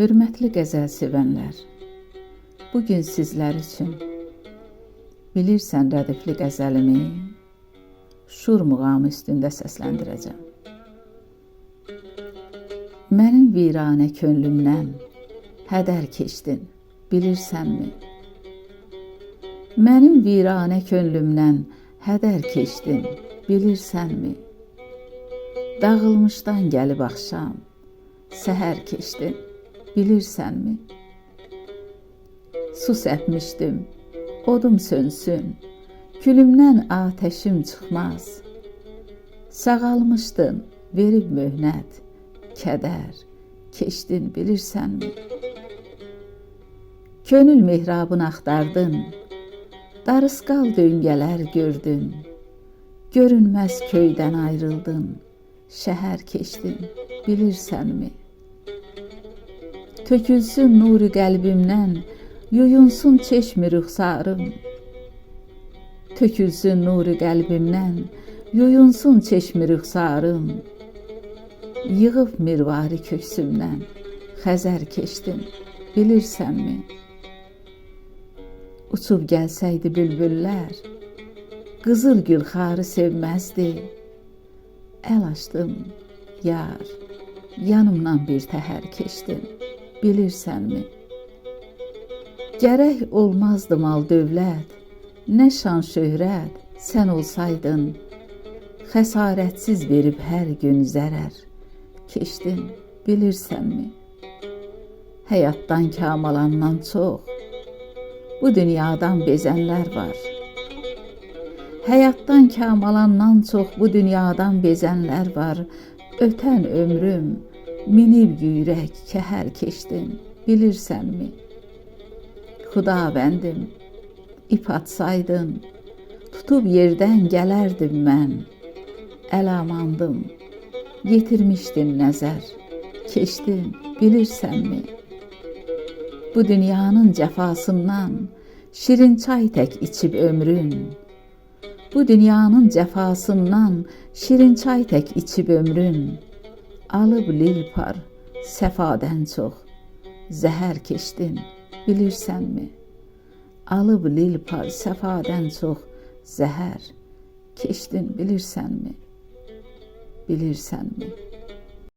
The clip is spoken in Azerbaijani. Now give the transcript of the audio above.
Hörmətli qəzəl sevənlər, bugün sizlər üçün bilirsən rədifli qəzəlimi şur muğamı üstündə səsləndirəcəm. Mənim viranə könlümdən hədər keçdin, bilirsənmi? Mənim viranə könlümdən hədər keçdin, bilirsənmi? Dağılmışdan gəlib axşam, səhər keçdin, bilirsənmi? Su səpmişdim, odum sönsün, külümdən atəşim çıxmaz. Sağalmışdın, verib möhnət, kədər, keçdin, bilirsənmi? Könül mehrabını axtardın, darısqal döngələr gördün, görünməz köydən ayrıldın, şəhər keçdin, bilirsənmi? Tökülsün nuru qəlbimdən, yuyunsun çeşmi rüxsarım. Tökülsün nuru qəlbimdən, yuyunsun çeşmi rüxsarım. Yığıb mirvari köksümdən, xəzər keçdin, bilirsənmi? Uçub gəlsəydi bülbüllər, qızıl gülxarı sevməzdi. Əl açdım, yar, yanımdan bir təhər keçdin, bilirsənmi? Gərək olmazdı mal dövlət, nə şan şöhrət, sən olsaydın, xəsarətsiz verib hər gün zərər, keçdin, bilirsənmi? Həyatdan kamalandan çox, bu dünyadan bezənlər var. Həyatdan kamalandan çox, bu dünyadan bezənlər var. Ötən ömrüm, minib yüyrək, kəhər keçdin, bilirsənmi? Xudavəndim, ip atsaydın, tutub yerdən gələrdim mən. Əlamandım, yetirmişdin nəzər, keçdin, bilirsənmi? Bu dünyanın cəfasından şirin çay tək içib ömrün. Bu dünyanın cəfasından şirin çay tək içib ömrün. Alıb lilpar səfadən çox, zəhər keçdin, bilirsənmi? Alıb lilpar səfadən çox, zəhər keçdin, bilirsənmi? Bilirsənmi?